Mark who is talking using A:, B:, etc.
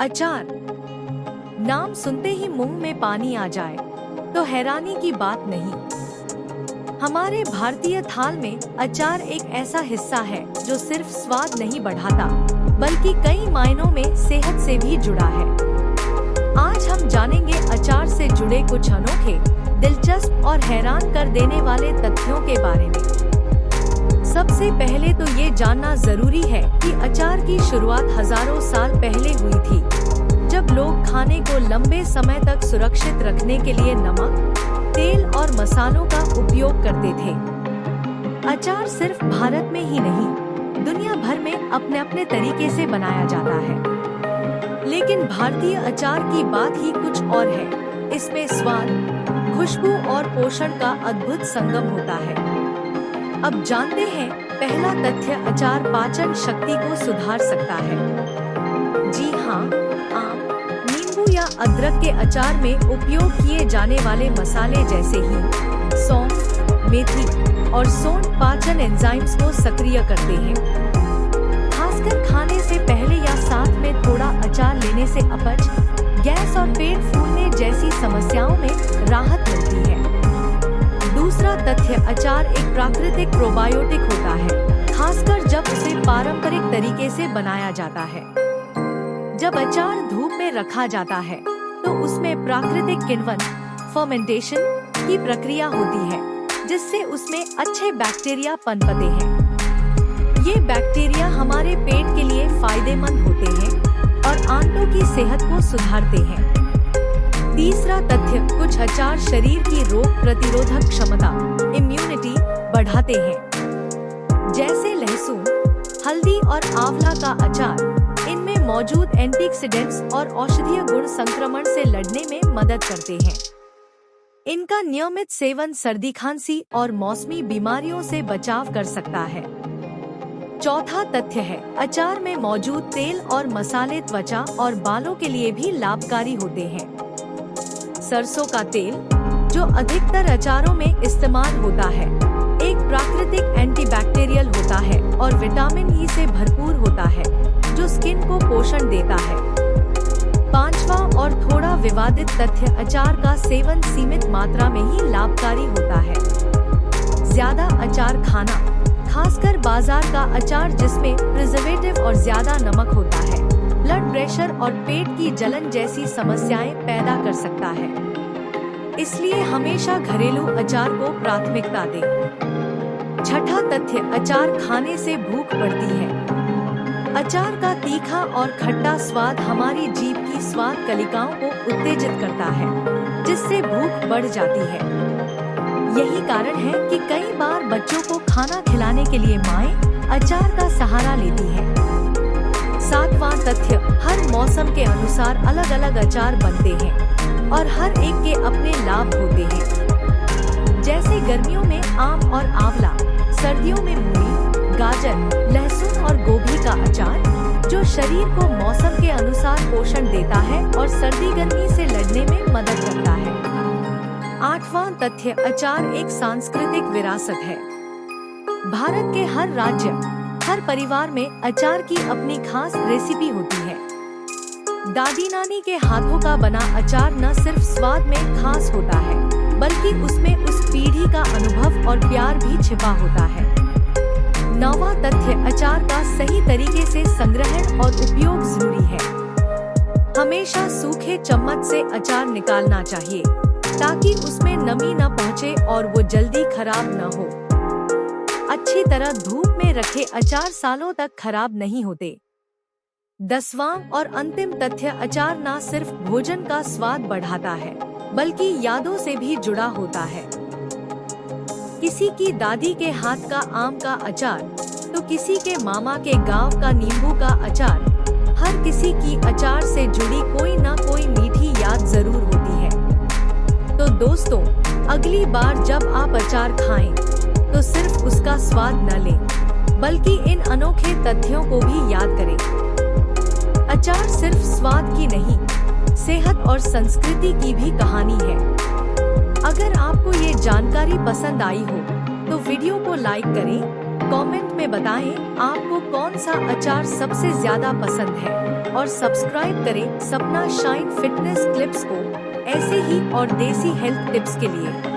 A: अचार नाम सुनते ही मुंह में पानी आ जाए तो हैरानी की बात नहीं। हमारे भारतीय थाल में अचार एक ऐसा हिस्सा है जो सिर्फ स्वाद नहीं बढ़ाता बल्कि कई मायनों में सेहत से भी जुड़ा है। आज हम जानेंगे अचार से जुड़े कुछ अनोखे, दिलचस्प और हैरान कर देने वाले तथ्यों के बारे में। सबसे पहले तो ये जानना जरूरी है कि अचार की शुरुआत हजारों साल पहले हुई थी, जब लोग खाने को लंबे समय तक सुरक्षित रखने के लिए नमक, तेल और मसालों का उपयोग करते थे। अचार सिर्फ भारत में ही नहीं, दुनिया भर में अपने अपने तरीके से बनाया जाता है। लेकिन भारतीय अचार की बात ही कुछ और है। इसमें स्वाद, खुशबू और पोषण का अद्भुत संगम होता है। अब जानते हैं पहला तथ्य, अचार पाचन शक्ति को सुधार सकता है। जी हाँ, आम, नींबू या अदरक के अचार में उपयोग किए जाने वाले मसाले जैसे ही सौंफ, मेथी और सोंठ पाचन एंजाइम्स को सक्रिय करते हैं। खासकर खाने से पहले या साथ में थोड़ा अचार लेने से अपच, गैस और पेट फूलने जैसी समस्याओं में राहत मिलती है। दूसरा तथ्य, अचार एक प्राकृतिक प्रोबायोटिक होता है, खासकर जब उसे पारंपरिक तरीके से बनाया जाता है। जब अचार धूप में रखा जाता है तो उसमें प्राकृतिक किण्वन, फर्मेंटेशन की प्रक्रिया होती है, जिससे उसमें अच्छे बैक्टीरिया पनपते हैं। ये बैक्टीरिया हमारे पेट के लिए फायदेमंद होते हैं और आंतों की सेहत को सुधारते हैं। तीसरा तथ्य, कुछ अचार शरीर की रोग प्रतिरोधक क्षमता, इम्यूनिटी बढ़ाते हैं। जैसे लहसुन, हल्दी और आंवला का अचार, इनमें मौजूद एंटीऑक्सीडेंट्स और औषधीय गुण संक्रमण से लड़ने में मदद करते हैं। इनका नियमित सेवन सर्दी, खांसी और मौसमी बीमारियों से बचाव कर सकता है। चौथा तथ्य है, अचार में मौजूद तेल और मसाले त्वचा और बालों के लिए भी लाभकारी होते हैं। सरसों का तेल, जो अधिकतर अचारों में इस्तेमाल होता है, एक प्राकृतिक एंटीबैक्टीरियल होता है और विटामिन ई से भरपूर होता है, जो स्किन को पोषण देता है। पांचवा और थोड़ा विवादित तथ्य, अचार का सेवन सीमित मात्रा में ही लाभकारी होता है। ज्यादा अचार खाना, खासकर बाजार का अचार जिसमें प्रिजर्वेटिव और ज्यादा नमक होता है, ब्लड प्रेशर और पेट की जलन जैसी समस्याएं पैदा कर सकता है। इसलिए हमेशा घरेलू अचार को प्राथमिकता दें। छठा तथ्य, अचार खाने से भूख बढ़ती है। अचार का तीखा और खट्टा स्वाद हमारी जीभ की स्वाद कलिकाओं को उत्तेजित करता है, जिससे भूख बढ़ जाती है। यही कारण है कि कई बार बच्चों को खाना खिलाने के लिए माएं अचार का सहारा लेती हैं। सातवां तथ्य, हर मौसम के अनुसार अलग अलग अचार बनते हैं और हर एक के अपने लाभ होते हैं। जैसे गर्मियों में आम और आंवला, सर्दियों में मूली, गाजर, लहसुन और गोभी का अचार, जो शरीर को मौसम के अनुसार पोषण देता है और सर्दी गर्मी से लड़ने में मदद करता है। आठवां तथ्य, अचार एक सांस्कृतिक विरासत है। भारत के हर राज्य, हर परिवार में अचार की अपनी खास रेसिपी होती है। दादी नानी के हाथों का बना अचार न सिर्फ स्वाद में खास होता है, बल्कि उसमें उस पीढ़ी का अनुभव और प्यार भी छिपा होता है। नौवां तथ्य, अचार का सही तरीके से संग्रहण और उपयोग जरूरी है। हमेशा सूखे चम्मच से अचार निकालना चाहिए, ताकि उसमें नमी न पहुंचे और वो जल्दी खराब न हो। अच्छी तरह धूप में रखे अचार सालों तक खराब नहीं होते। 10वां और अंतिम तथ्य, अचार न सिर्फ भोजन का स्वाद बढ़ाता है, बल्कि यादों से भी जुड़ा होता है। किसी की दादी के हाथ का आम का अचार, तो किसी के मामा के गांव का नींबू का अचार, हर किसी की अचार से जुड़ी कोई न कोई मीठी याद जरूर होती है। तो दोस्तों, अगली बार जब आप अचार खाएं, तो सिर्फ उसका स्वाद न लें, बल्कि इन अनोखे तथ्यों को भी याद करें। अचार सिर्फ स्वाद की नहीं, सेहत और संस्कृति की भी कहानी है। अगर आपको ये जानकारी पसंद आई हो, तो वीडियो को लाइक करें, कमेंट में बताएं आपको कौन सा अचार सबसे ज्यादा पसंद है और सब्सक्राइब करें सपना शाइन फिटनेस क्लिप्स को ऐसे ही और देसी हेल्थ टिप्स के लिए।